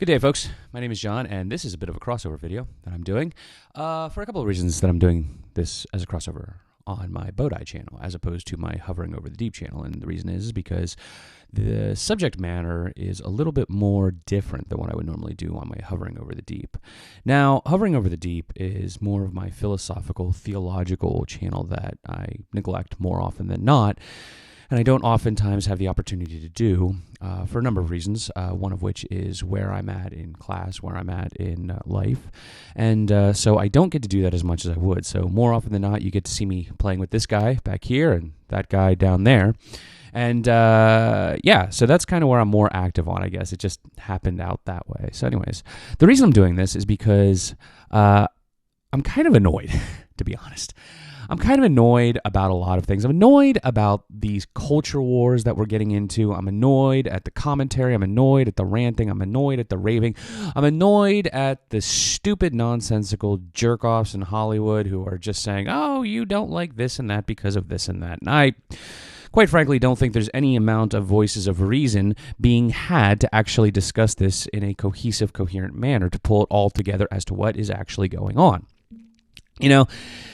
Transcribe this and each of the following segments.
Good day, folks. My name is John, and this is a bit of a crossover video that I'm doing for a couple of reasons that I'm doing this as a crossover on my Bodhi channel as opposed to my Hovering Over the Deep channel. And the reason is because the subject matter is a little bit more different than what I would normally do on my Hovering Over the Deep. Now, Hovering Over the Deep is more of my philosophical, theological channel that I neglect more often than not. And I don't oftentimes have the opportunity to do for a number of reasons, one of which is where I'm at in class, where I'm at in life. And so I don't get to do that as much as I would. So more often than not, you get to see me playing with this guy back here and that guy down there. And so that's kind of where I'm more active on, I guess. It just happened out that way. So anyways, the reason I'm doing this is because I'm kind of annoyed, to be honest. I'm kind of annoyed about a lot of things. I'm annoyed about these culture wars that we're getting into. I'm annoyed at the commentary. I'm annoyed at the ranting. I'm annoyed at the raving. I'm annoyed at the stupid, nonsensical jerk-offs in Hollywood who are just saying, oh, you don't like this and that because of this and that. And I, quite frankly, don't think there's any amount of voices of reason being had to actually discuss this in a cohesive, coherent manner to pull it all together as to what is actually going on.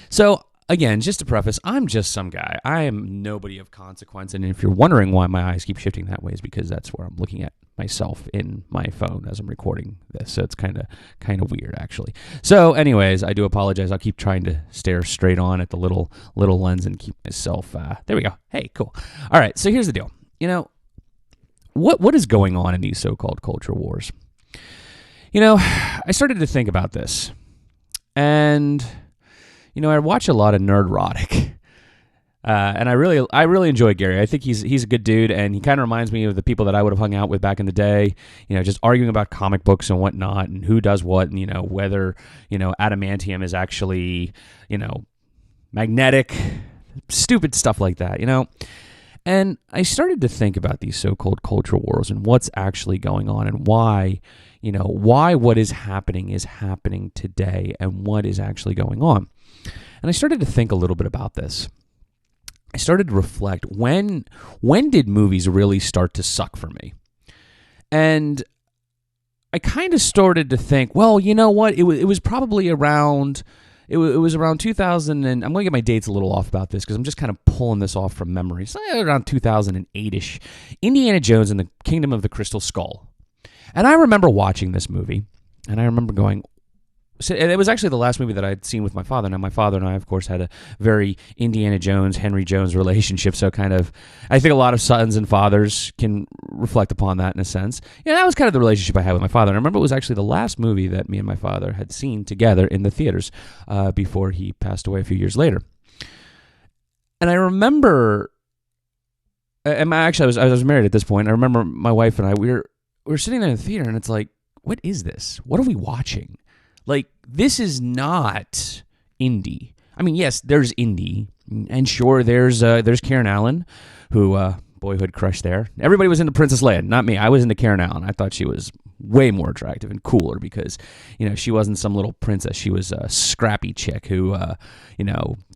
So again, just to preface, I'm just some guy. I am nobody of consequence, and if you're wondering why my eyes keep shifting that way, is because that's where I'm looking at myself in my phone as I'm recording this. So it's kind of weird, actually. So, anyways, I do apologize. I'll keep trying to stare straight on at the little lens and keep myself. There we go. Hey, cool. All right. So here's the deal. What is going on in these so-called culture wars? I started to think about this, and I watch a lot of Nerdrotic, and I really enjoy Gary. I think he's a good dude, and he kind of reminds me of the people that I would have hung out with back in the day. Just arguing about comic books and whatnot, and who does what, and whether adamantium is actually magnetic, stupid stuff like that. And I started to think about these so-called culture wars and what's actually going on, and why what is happening today, and what is actually going on. And I started to think a little bit about this. I started to reflect, when did movies really start to suck for me? And I kind of started to think, well, you know what? It was probably around, it was around 2000, and I'm going to get my dates a little off about this because I'm just kind of pulling this off from memory. So around 2008-ish, Indiana Jones and the Kingdom of the Crystal Skull. And I remember watching this movie, and I remember going, so it was actually the last movie that I'd seen with my father. Now, my father and I, of course, had a very Indiana Jones, Henry Jones relationship, so I think a lot of sons and fathers can reflect upon that in a sense. That was kind of the relationship I had with my father. And I remember it was actually the last movie that me and my father had seen together in the theaters before he passed away a few years later. And I remember, I was married at this point. I remember my wife and I, we were sitting there in the theater, and it's like, what is this? What are we watching? Like, this is not indie. I mean, yes, there's indie, and sure, there's Karen Allen, who boyhood crush there. Everybody was into Princess Leia, not me. I was into Karen Allen. I thought she was way more attractive and cooler because, she wasn't some little princess. She was a scrappy chick who,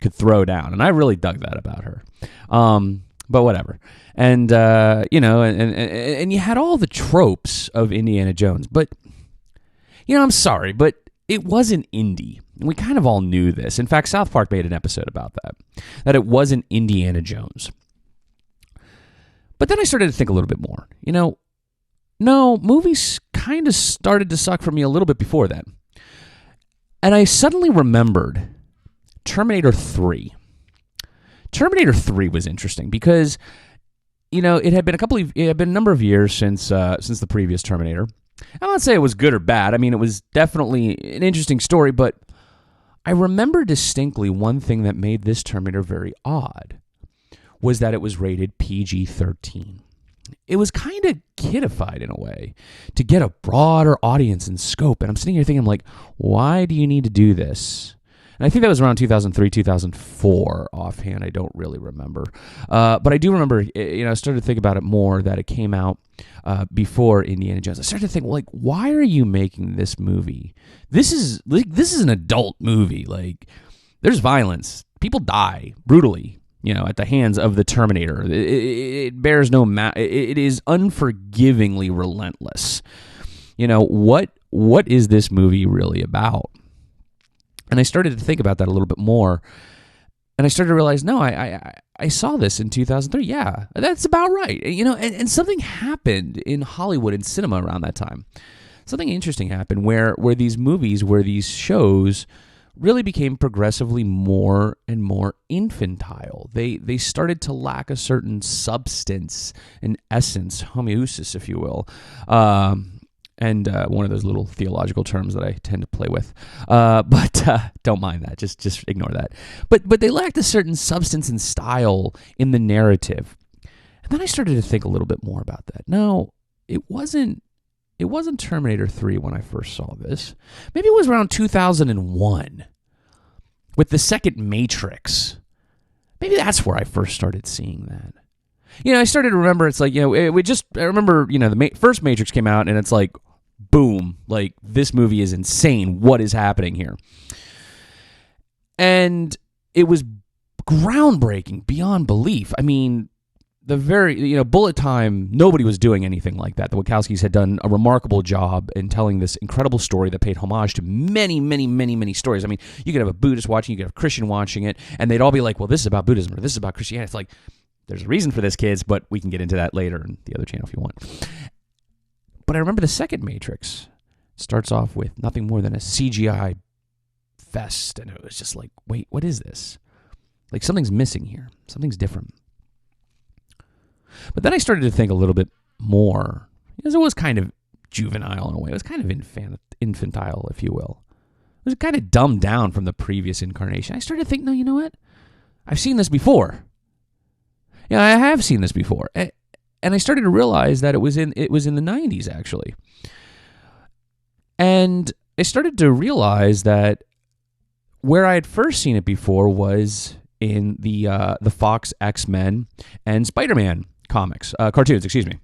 could throw down, and I really dug that about her. But whatever. And, and you had all the tropes of Indiana Jones, but, I'm sorry, but it wasn't indie. And we kind of all knew this. In fact, South Park made an episode about that it wasn't Indiana Jones. But then I started to think a little bit more. No, movies kind of started to suck for me a little bit before then. And I suddenly remembered Terminator 3. Terminator 3 was interesting because, it had been a number of years since the previous Terminator. I won't say it was good or bad. I mean, it was definitely an interesting story, but I remember distinctly one thing that made this Terminator very odd was that it was rated PG-13. It was kind of kidified in a way to get a broader audience and scope. And I'm sitting here thinking, like, why do you need to do this? And I think that was around 2003, 2004, offhand. I don't really remember. But I do remember, I started to think about it more, that it came out before Indiana Jones. I started to think, like, why are you making this movie? This is an adult movie. Like, there's violence. People die brutally, at the hands of the Terminator. It bears no it is unforgivingly relentless. what is this movie really about? And I started to think about that a little bit more. And I started to realize, no, I saw this in 2003. Yeah, that's about right. And something happened in Hollywood and cinema around that time. Something interesting happened where these movies, where these shows really became progressively more and more infantile. They started to lack a certain substance, an essence, homoousis, if you will. And one of those little theological terms that I tend to play with, but don't mind that. Just ignore that. But they lacked a certain substance and style in the narrative. And then I started to think a little bit more about that. No, it wasn't Terminator 3 when I first saw this. Maybe it was around 2001 with the second Matrix. Maybe that's where I first started seeing that. I started to remember, it's like, I remember, the first Matrix came out and it's like, boom, like this movie is insane. What is happening here? And it was groundbreaking beyond belief. I mean, the very, bullet time, nobody was doing anything like that. The Wachowskis had done a remarkable job in telling this incredible story that paid homage to many, many, many, many stories. I mean, you could have a Buddhist watching, you could have a Christian watching it, and they'd all be like, well, this is about Buddhism, or this is about Christianity. It's like, there's a reason for this, kids, but we can get into that later on the other channel if you want. But I remember the second Matrix starts off with nothing more than a CGI fest, and it was just like, wait, what is this? Like, something's missing here. Something's different. But then I started to think a little bit more, because it was kind of juvenile in a way. It was kind of infantile, if you will. It was kind of dumbed down from the previous incarnation. I started to think, no, you know what? I've seen this before. Yeah, I have seen this before. And I started to realize that it was in the 90s, actually. And I started to realize that where I had first seen it before was in the Fox XMen and Spider-Man cartoons, excuse me.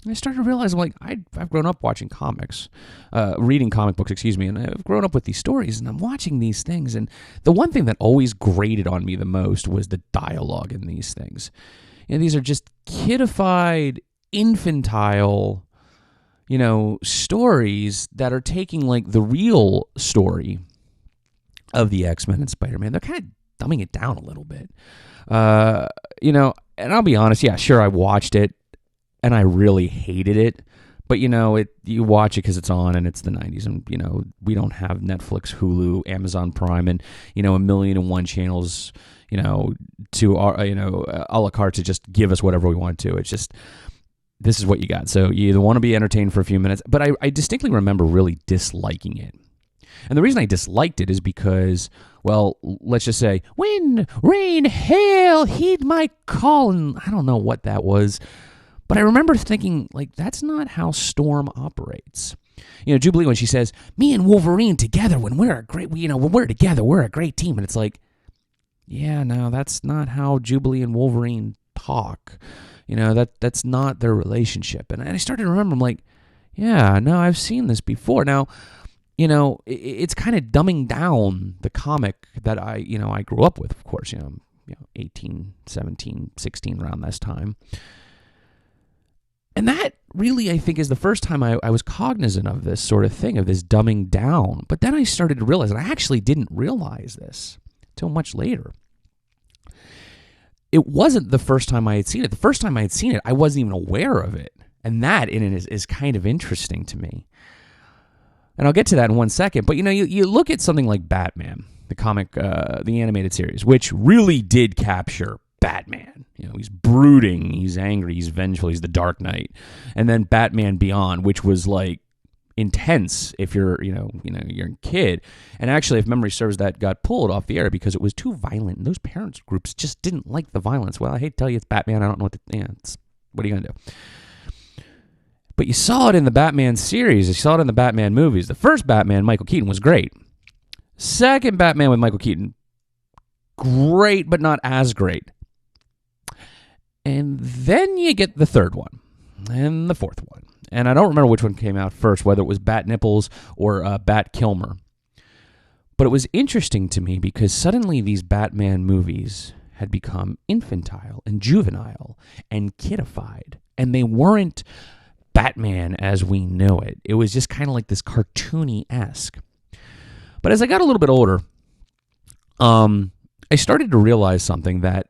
And I started to realize, I'm like, I've grown up watching comics, reading comic books, and I've grown up with these stories, and I'm watching these things, and the one thing that always grated on me the most was the dialogue in these things. These are just kidified, infantile, stories that are taking, like, the real story of the X-Men and Spider-Man. They're kind of dumbing it down a little bit. And I'll be honest, yeah, sure, I watched it, and I really hated it. But, you watch it because it's on and it's the 90s. And, we don't have Netflix, Hulu, Amazon Prime, and, a 1,000,001 channels, to our, a la carte to just give us whatever we want to. It's just, this is what you got. So you either want to be entertained for a few minutes. But I distinctly remember really disliking it. And the reason I disliked it is because, well, let's just say, wind, rain, hail, heed my call. And I don't know what that was. But I remember thinking, like, that's not how Storm operates. Jubilee, when she says, me and Wolverine together, when we're together, we're a great team. And it's like, yeah, no, that's not how Jubilee and Wolverine talk. That's not their relationship. And I started to remember, I'm like, yeah, no, I've seen this before. Now, it's kind of dumbing down the comic that I grew up with, of course, 18, 17, 16, around this time. And that really, I think, is the first time I was cognizant of this sort of thing, of this dumbing down. But then I started to realize, and I actually didn't realize this until much later. It wasn't the first time I had seen it. The first time I had seen it, I wasn't even aware of it. And that in it is kind of interesting to me. And I'll get to that in one second. But, you look at something like Batman, the comic, the animated series, which really did capture Batman. He's brooding, he's angry, he's vengeful, he's the Dark Knight. And then Batman Beyond, which was like intense if you're a kid. And actually, if memory serves, that got pulled off the air because it was too violent. And those parents groups just didn't like the violence. Well, I hate to tell you, it's Batman. I don't know what are you going to do? But you saw it in the Batman series. You saw it in the Batman movies. The first Batman, Michael Keaton, was great. Second Batman with Michael Keaton, great, but not as great. And then you get the third one and the fourth one. And I don't remember which one came out first, whether it was Bat Nipples or Bat Kilmer. But it was interesting to me because suddenly these Batman movies had become infantile and juvenile and kidified. And they weren't Batman as we know it. It was just kind of like this cartoony-esque. But as I got a little bit older, I started to realize something, that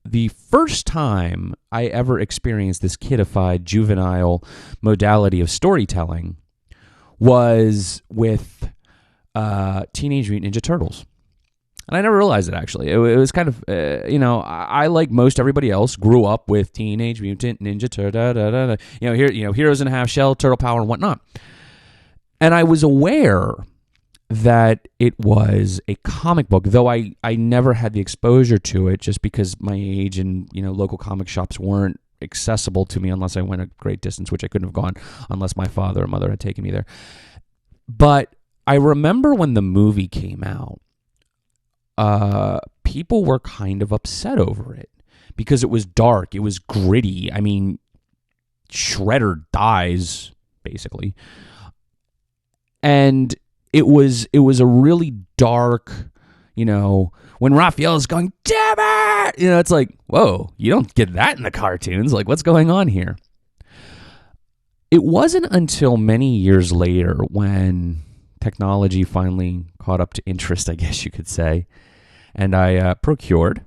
the first time I ever experienced this kidified, juvenile modality of storytelling was with Teenage Mutant Ninja Turtles. And I never realized it, actually. It was kind of, I, like most everybody else, grew up with Teenage Mutant Ninja Turtle, Heroes in a Half Shell, Turtle Power, and whatnot. And I was aware that it was a comic book, though I never had the exposure to it, just because my age and, local comic shops weren't accessible to me unless I went a great distance, which I couldn't have gone unless my father or mother had taken me there. But I remember when the movie came out, people were kind of upset over it because it was dark, it was gritty. I mean, Shredder dies, basically. And it was a really dark, when Raphael is going, damn it! It's like, whoa, you don't get that in the cartoons. Like, what's going on here? It wasn't until many years later, when technology finally caught up to interest, I guess you could say, and I procured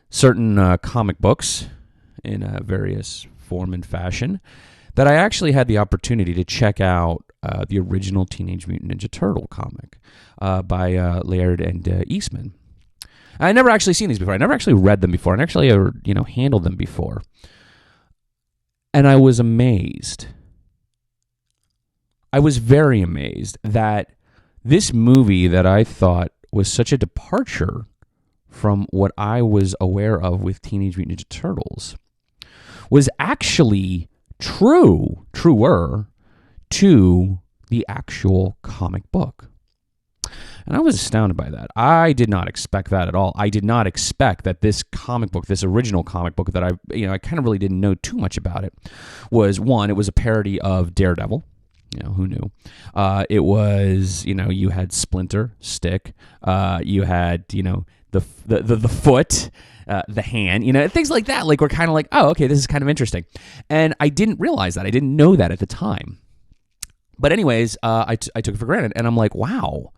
certain comic books in various form and fashion, that I actually had the opportunity to check out the original Teenage Mutant Ninja Turtle comic by Laird and Eastman. I never actually seen these before. I never actually read them before. I never actually handled them before. And I was amazed. I was very amazed that this movie that I thought was such a departure from what I was aware of with Teenage Mutant Ninja Turtles was actually truer to the actual comic book. And I was astounded by that. I did not expect that at all. I did not expect that this comic book, this original comic book that I kind of really didn't know too much about it, was, one, it was a parody of Daredevil. Who knew? It was, you had Splinter, Stick, you had, the foot, the hand, things like that. Like, we're kind of like, oh, okay, this is kind of interesting. And I didn't realize that. I didn't know that at the time. But anyways, I took it for granted. And I'm like, wow,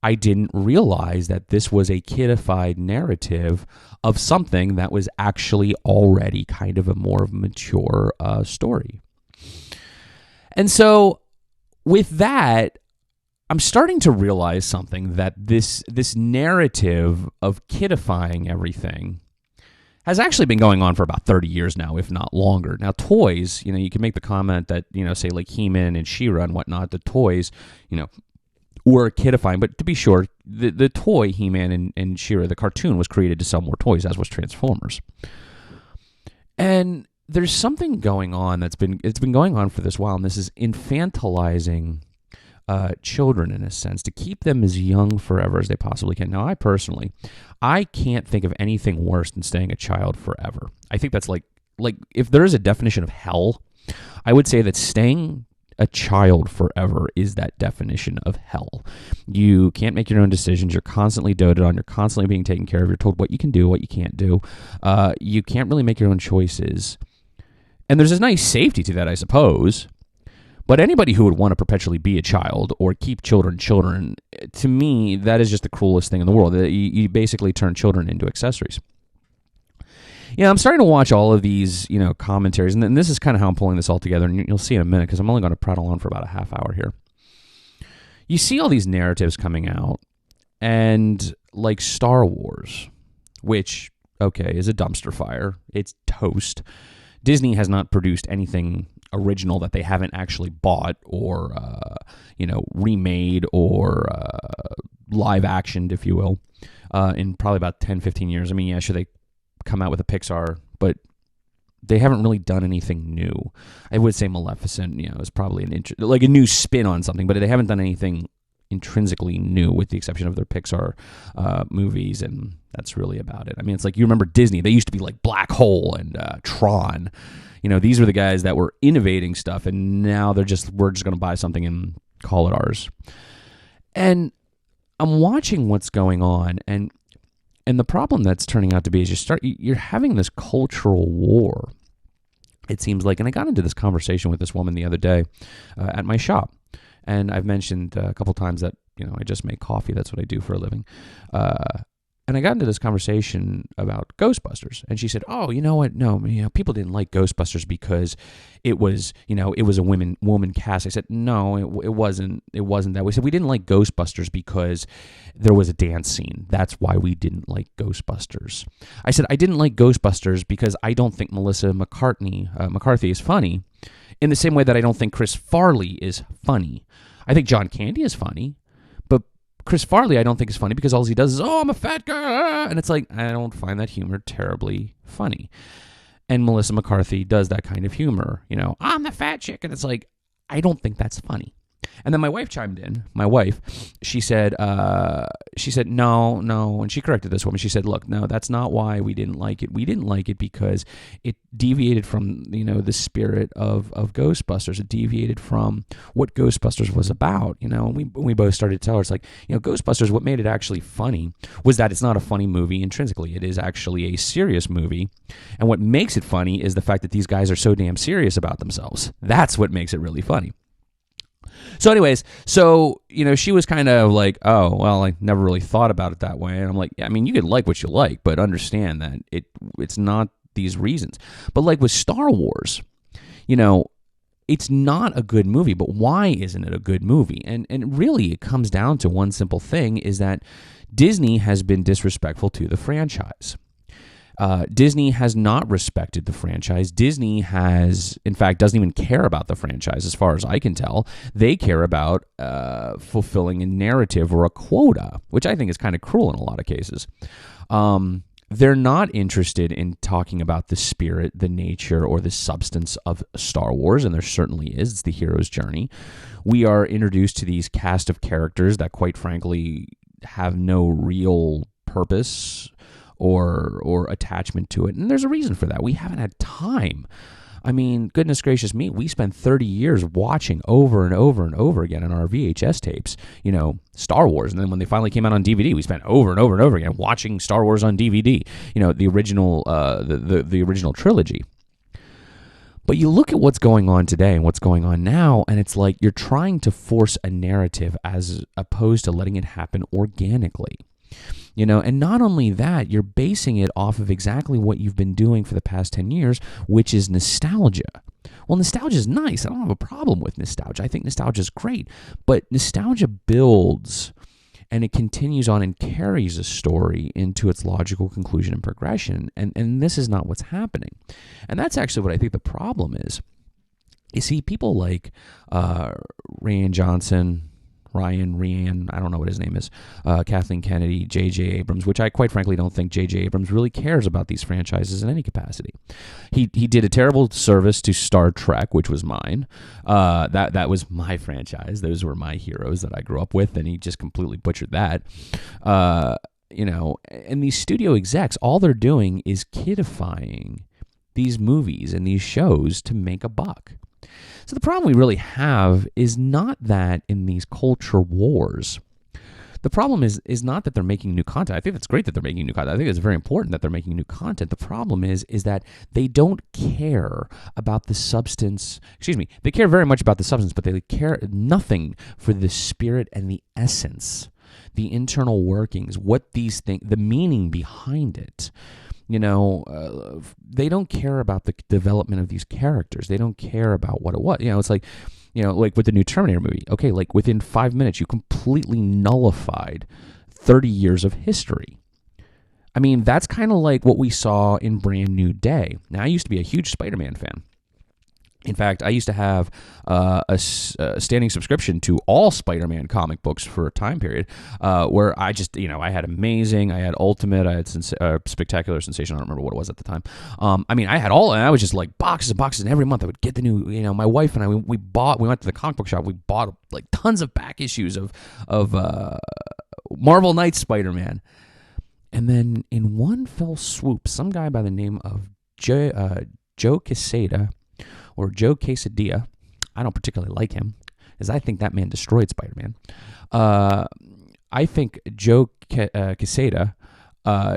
I didn't realize that this was a kidified narrative of something that was actually already kind of a more mature story. And so with that, I'm starting to realize something, that this narrative of kidifying everything has actually been going on for about 30 years now, if not longer. Now, toys, you can make the comment that, say like He-Man and She-Ra and whatnot, the toys, were kidifying. But to be sure, the toy He-Man and She-Ra, the cartoon, was created to sell more toys, as was Transformers. And there's something going on it's been going on for this while, and this is infantilizing children, in a sense, to keep them as young forever as they possibly can. Now, I can't think of anything worse than staying a child forever. I think that's like if there is a definition of hell, I would say that staying a child forever is that definition of hell. You can't make your own decisions. You're constantly doted on. You're constantly being taken care of. You're told what you can do, what you can't do. You can't really make your own choices. And there's a nice safety to that, I suppose. But anybody who would want to perpetually be a child or keep children, to me, that is just the cruelest thing in the world. You basically turn children into accessories. I'm starting to watch all of these, commentaries, and this is kind of how I'm pulling this all together, and you'll see in a minute, because I'm only going to prattle on for about a half hour here. You see all these narratives coming out, and like Star Wars, which, okay, is a dumpster fire. It's toast. Disney has not produced anything original that they haven't actually bought or, remade or live actioned, if you will, in probably about 10, 15 years. I mean, yeah, sure, they come out with a Pixar, but they haven't really done anything new. I would say Maleficent, is probably a new spin on something, but they haven't done anything intrinsically new, with the exception of their Pixar movies, and that's really about it. I mean, it's like, you remember Disney, they used to be like Black Hole and Tron. These were the guys that were innovating stuff, and now we're just going to buy something and call it ours. And I'm watching what's going on, and the problem that's turning out to be is you're having this cultural war. it seems like. And I got into this conversation with this woman the other day at my shop. And I've mentioned a couple times that, I just make coffee. That's what I do for a living. And I got into this conversation about Ghostbusters. And she said, oh, you know what? No, people didn't like Ghostbusters because it was a woman cast. I said, no, it wasn't that. We said we didn't like Ghostbusters because there was a dance scene. That's why we didn't like Ghostbusters. I said, I didn't like Ghostbusters because I don't think Melissa McCarthy is funny in the same way that I don't think Chris Farley is funny. I think John Candy is funny. Chris Farley, I don't think is funny because all he does is, oh, I'm a fat guy. And it's like, I don't find that humor terribly funny. And Melissa McCarthy does that kind of humor. I'm the fat chick. And it's like, I don't think that's funny. And then my wife chimed in. She said, no. And she corrected this woman. She said, look, no, that's not why we didn't like it. We didn't like it because it deviated from, the spirit of Ghostbusters. It deviated from what Ghostbusters was about, And we both started to tell her, it's like, Ghostbusters, what made it actually funny was that it's not a funny movie intrinsically. It is actually a serious movie. And what makes it funny is the fact that these guys are so damn serious about themselves. That's what makes it really funny. So anyways, she was kind of like, oh, well, I never really thought about it that way. And I'm like, yeah, I mean, you can like what you like, but understand that it's not these reasons. But like with Star Wars, it's not a good movie, but why isn't it a good movie? And really it comes down to one simple thing, is that Disney has been disrespectful to the franchise. Disney has not respected the franchise. Disney in fact, doesn't even care about the franchise as far as I can tell. They care about fulfilling a narrative or a quota, which I think is kind of cruel in a lot of cases. They're not interested in talking about the spirit, the nature, or the substance of Star Wars, and there certainly is. It's the hero's journey. We are introduced to these cast of characters that, quite frankly, have no real purpose or attachment to it. And there's a reason for that. We haven't had time. I mean, goodness gracious me, we spent 30 years watching over and over and over again on our VHS tapes, Star Wars. And then when they finally came out on DVD, we spent over and over and over again watching Star Wars on DVD, the original the original trilogy. But you look at what's going on today and what's going on now, and it's like you're trying to force a narrative as opposed to letting it happen organically. And not only that, you're basing it off of exactly what you've been doing for the past 10 years, which is nostalgia. Well, nostalgia is nice. I don't have a problem with nostalgia. I think nostalgia is great. But nostalgia builds, and it continues on and carries a story into its logical conclusion and progression. And this is not what's happening. And that's actually what I think the problem is. You see, people like Rian Johnson, I don't know what his name is, Kathleen Kennedy, J.J. Abrams, which I quite frankly don't think J.J. Abrams really cares about these franchises in any capacity. He did a terrible service to Star Trek, which was mine. That was my franchise. Those were my heroes that I grew up with, and he just completely butchered that. And these studio execs, all they're doing is kidifying these movies and these shows to make a buck. So the problem we really have is not that in these culture wars. The problem is not that they're making new content. I think it's great that they're making new content. I think it's very important that they're making new content. The problem is that they don't care about the substance. They care very much about the substance, but they care nothing for the spirit and the essence, the internal workings, what these things, the meaning behind it. They don't care about the development of these characters. They don't care about what it was. It's like, like with the new Terminator movie. Okay, like within 5 minutes, you completely nullified 30 years of history. I mean, that's kind of like what we saw in Brand New Day. Now, I used to be a huge Spider-Man fan. In fact, I used to have a standing subscription to all Spider-Man comic books for a time period where I just, I had Amazing, I had Ultimate, I had Spectacular, Sensation, I don't remember what it was at the time. I had all, and I was just like boxes and boxes, and every month I would get the new, my wife and I, we went to the comic book shop, we bought like tons of back issues of Marvel Knights Spider-Man. And then in one fell swoop, some guy by the name of Joe Quesada, or Joe Quesadilla, I don't particularly like him, because I think that man destroyed Spider-Man. I think Joe Quesada,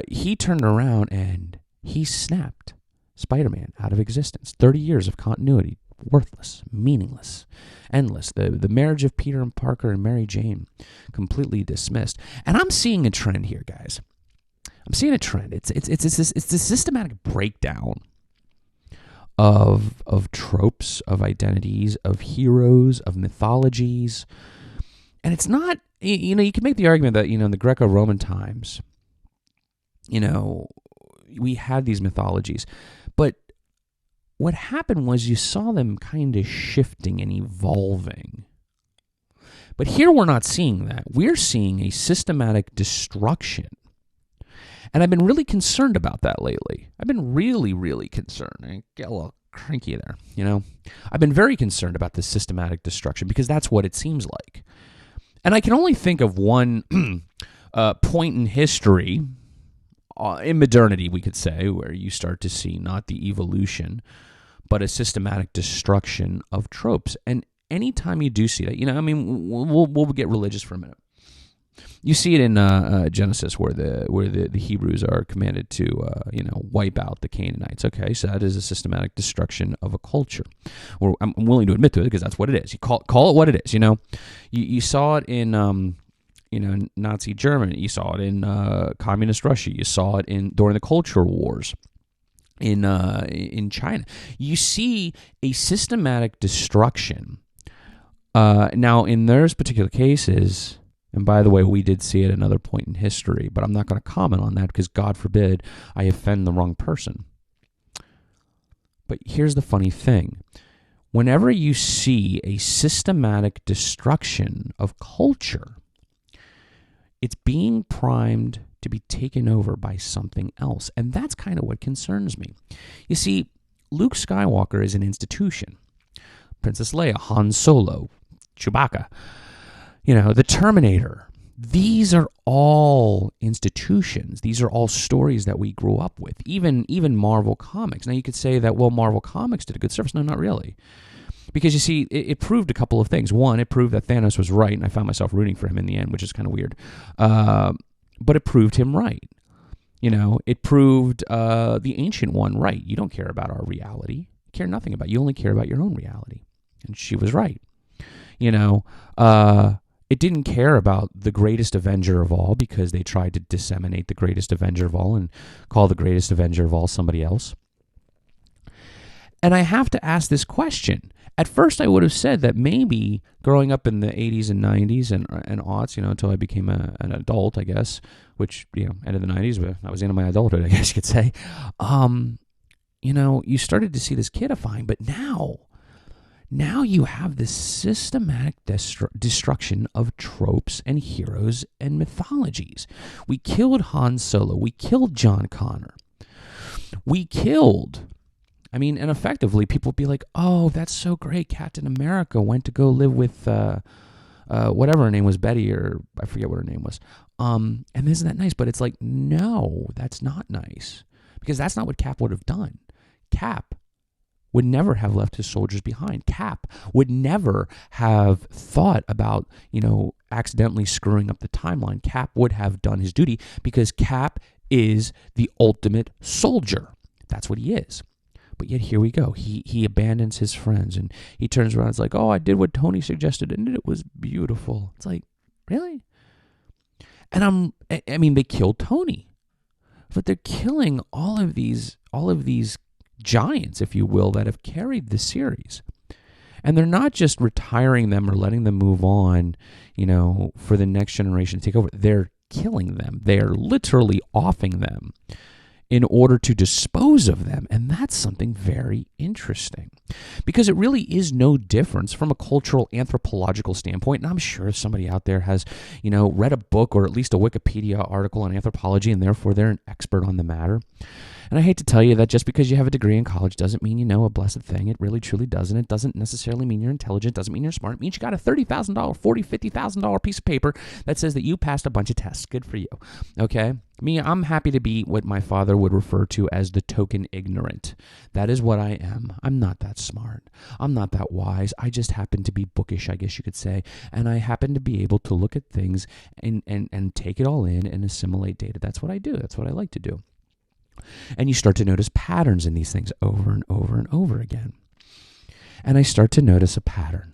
he turned around and he snapped. Spider-Man out of existence. 30 years of continuity, worthless, meaningless, endless. The marriage of Peter and Parker and Mary Jane, completely dismissed. And I'm seeing a trend here, guys. I'm seeing a trend. It's this systematic breakdown of tropes, of identities, of heroes, of mythologies. And it's not, you can make the argument that, in the Greco-Roman times, we had these mythologies. But what happened was you saw them kind of shifting and evolving. But here we're not seeing that. We're seeing a systematic destruction. And I've been really concerned about that lately. I've been really, really concerned. I get a little cranky there, I've been very concerned about this systematic destruction because that's what it seems like. And I can only think of one point in history, in modernity, we could say, where you start to see not the evolution, but a systematic destruction of tropes. And anytime you do see that, we'll get religious for a minute. You see it in Genesis where the Hebrews are commanded to wipe out the Canaanites. Okay, so that is a systematic destruction of a culture. Or I'm willing to admit to it because that's what it is. You call it what it is. You saw it in Nazi Germany. You saw it in communist Russia. You saw it during the culture wars in China. You see a systematic destruction. Now, in those particular cases. And by the way, we did see it at another point in history, but I'm not going to comment on that because, God forbid, I offend the wrong person. But here's the funny thing. Whenever you see a systematic destruction of culture, it's being primed to be taken over by something else. And that's kind of what concerns me. You see, Luke Skywalker is an institution. Princess Leia, Han Solo, Chewbacca. The Terminator. These are all institutions. These are all stories that we grew up with. Even Marvel Comics. Now, you could say that, well, Marvel Comics did a good service. No, not really. Because, you see, it proved a couple of things. One, it proved that Thanos was right, and I found myself rooting for him in the end, which is kind of weird. But it proved him right. It proved the Ancient One right. You don't care about our reality. You care nothing about it. You only care about your own reality. And she was right. It didn't care about the greatest Avenger of all because they tried to disseminate the greatest Avenger of all and call the greatest Avenger of all somebody else. And I have to ask this question. At first, I would have said that maybe growing up in the 80s and 90s and aughts, until I became an adult, I guess, which, end of the 90s, but I was into my adulthood, I guess you could say, you started to see this kidifying, but now you have this systematic destruction of tropes and heroes and mythologies. We killed Han Solo. We killed John Connor. And effectively people would be like, oh, that's so great. Captain America went to go live with whatever her name was, Betty, or I forget what her name was. And isn't that nice? But it's like, no, that's not nice. Because that's not what Cap would have done. Cap would never have left his soldiers behind. Cap would never have thought about, accidentally screwing up the timeline. Cap would have done his duty because Cap is the ultimate soldier. That's what he is. But yet here we go. He abandons his friends and he turns around and is like, oh, I did what Tony suggested and it was beautiful. It's like, really? And they killed Tony. But they're killing all of these giants, if you will, that have carried the series. And they're not just retiring them or letting them move on, for the next generation to take over. They're killing them. They're literally offing them in order to dispose of them. And that's something very interesting because it really is no difference from a cultural anthropological standpoint. And I'm sure somebody out there has, read a book or at least a Wikipedia article on anthropology and therefore they're an expert on the matter. And I hate to tell you that just because you have a degree in college doesn't mean you know a blessed thing. It really, truly doesn't. It doesn't necessarily mean you're intelligent. It doesn't mean you're smart. It means you got a $30,000, $40,000, $50,000 piece of paper that says that you passed a bunch of tests. Good for you. Okay? I'm happy to be what my father would refer to as the token ignorant. That is what I am. I'm not that smart. I'm not that wise. I just happen to be bookish, I guess you could say. And I happen to be able to look at things and take it all in and assimilate data. That's what I do. That's what I like to do. And you start to notice patterns in these things over and over and over again. And I start to notice a pattern.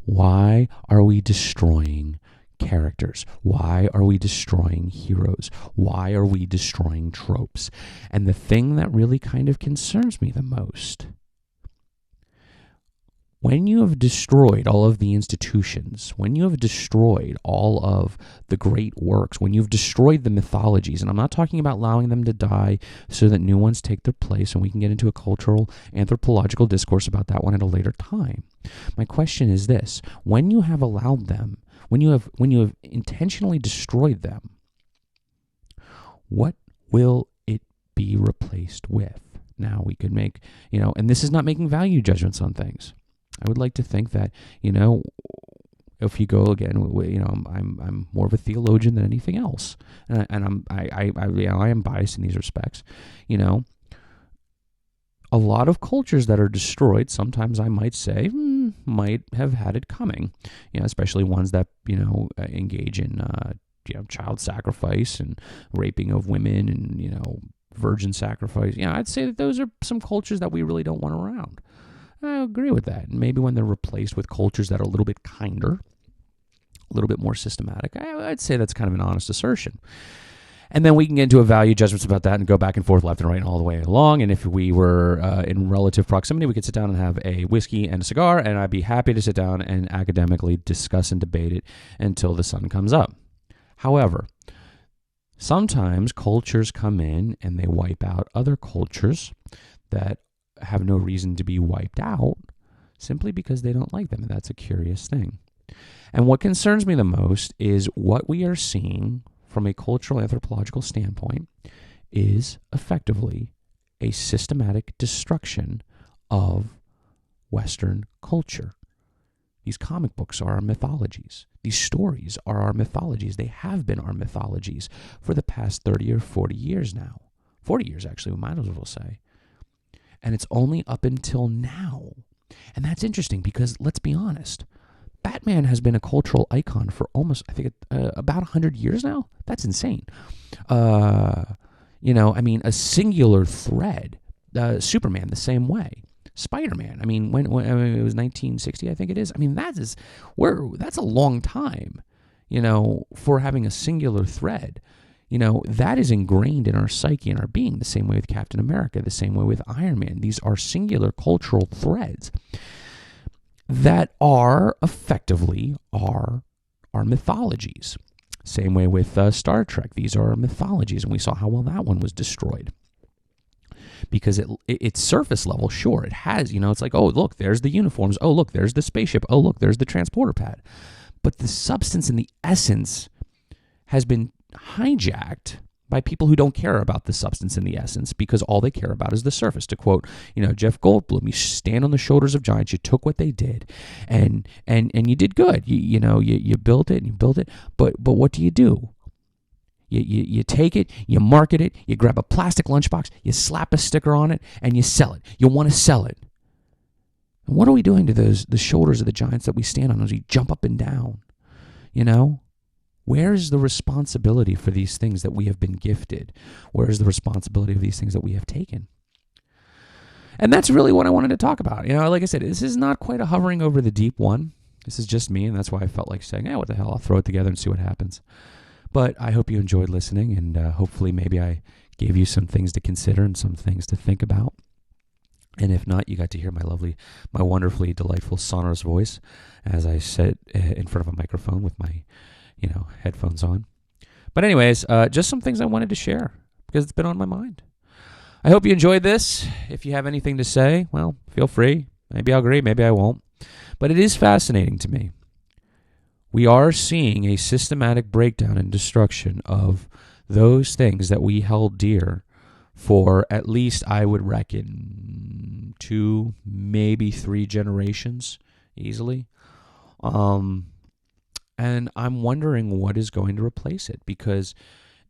Why are we destroying characters? Why are we destroying heroes? Why are we destroying tropes? And the thing that really kind of concerns me the most, when you have destroyed all of the institutions, when you have destroyed all of the great works, when you've destroyed the mythologies, and I'm not talking about allowing them to die so that new ones take their place, and we can get into a cultural anthropological discourse about that one at a later time. My question is this: when you have allowed them, when you have intentionally destroyed them, what will it be replaced with? Now we could make, and this is not making value judgments on things. I would like to think that, if you go again, I'm more of a theologian than anything else, and I am biased in these respects. A lot of cultures that are destroyed, sometimes I might say, might have had it coming. Especially ones that engage in child sacrifice and raping of women and virgin sacrifice. I'd say that those are some cultures that we really don't want around. I agree with that. And maybe when they're replaced with cultures that are a little bit kinder, a little bit more systematic, I'd say that's kind of an honest assertion. And then we can get into a value judgments about that and go back and forth, left and right, and all the way along. And if we were in relative proximity, we could sit down and have a whiskey and a cigar, and I'd be happy to sit down and academically discuss and debate it until the sun comes up. However, sometimes cultures come in and they wipe out other cultures that have no reason to be wiped out simply because they don't like them, and that's a curious thing. And what concerns me the most is what we are seeing from a cultural anthropological standpoint is effectively a systematic destruction of Western culture. These comic books are our mythologies. These stories are our mythologies. They have been our mythologies for the past 30 or 40 years now. 40 years, actually, we might as well say. And it's only up until now. And that's interesting because, let's be honest, Batman has been a cultural icon for almost, I think, about 100 years now. That's insane. A singular thread. Superman, the same way. Spider-Man, when it was 1960, I think it is. That's a long time, for having a singular thread. That is ingrained in our psyche and our being, the same way with Captain America, the same way with Iron Man. These are singular cultural threads that are effectively our mythologies. Same way with Star Trek. These are our mythologies, and we saw how well that one was destroyed. Because it's surface level, sure, it has, it's like, oh, look, there's the uniforms. Oh, look, there's the spaceship. Oh, look, there's the transporter pad. But the substance and the essence has been hijacked by people who don't care about the substance and the essence because all they care about is the surface. To quote, Jeff Goldblum, you stand on the shoulders of giants. You took what they did, and you did good. You built it and you built it. But what do? You take it, you market it, you grab a plastic lunchbox, you slap a sticker on it, and you sell it. You want to sell it. And what are we doing to the shoulders of the giants that we stand on as we jump up and down? Where is the responsibility for these things that we have been gifted? Where is the responsibility of these things that we have taken? And that's really what I wanted to talk about. Like I said, this is not quite a hovering over the deep one. This is just me, and that's why I felt like saying, what the hell, I'll throw it together and see what happens. But I hope you enjoyed listening, and hopefully maybe I gave you some things to consider and some things to think about. And if not, you got to hear my wonderfully delightful sonorous voice as I sit in front of a microphone with my headphones on. But anyways, just some things I wanted to share because it's been on my mind. I hope you enjoyed this. If you have anything to say, well, feel free. Maybe I'll agree, maybe I won't. But it is fascinating to me. We are seeing a systematic breakdown and destruction of those things that we held dear for at least, I would reckon, 2, maybe 3 generations easily. And I'm wondering what is going to replace it because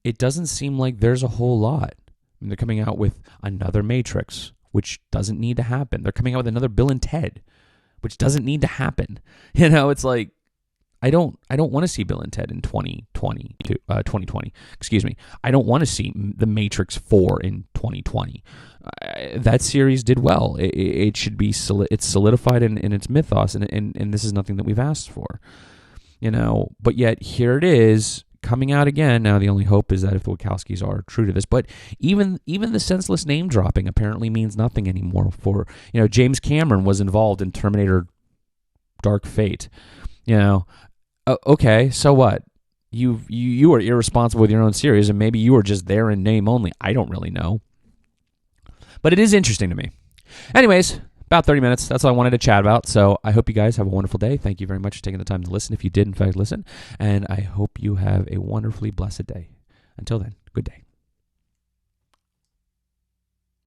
it doesn't seem like there's a whole lot. They're coming out with another Matrix, which doesn't need to happen. They're coming out with another Bill and Ted, which doesn't need to happen. It's like, I don't want to see Bill and Ted in 2020. Excuse me. I don't want to see The Matrix 4 in 2020. That series did well. It should be it's solidified in its mythos, and this is nothing that we've asked for, But yet here it is coming out again. Now the only hope is that if the Wachowskis are true to this, but even the senseless name dropping apparently means nothing anymore. For James Cameron was involved in Terminator Dark Fate. Okay, so what? You are irresponsible with your own series, and maybe you were just there in name only. I don't really know. But it is interesting to me. Anyways, about 30 minutes. That's all I wanted to chat about. So I hope you guys have a wonderful day. Thank you very much for taking the time to listen, if you did, in fact, listen. And I hope you have a wonderfully blessed day. Until then, good day.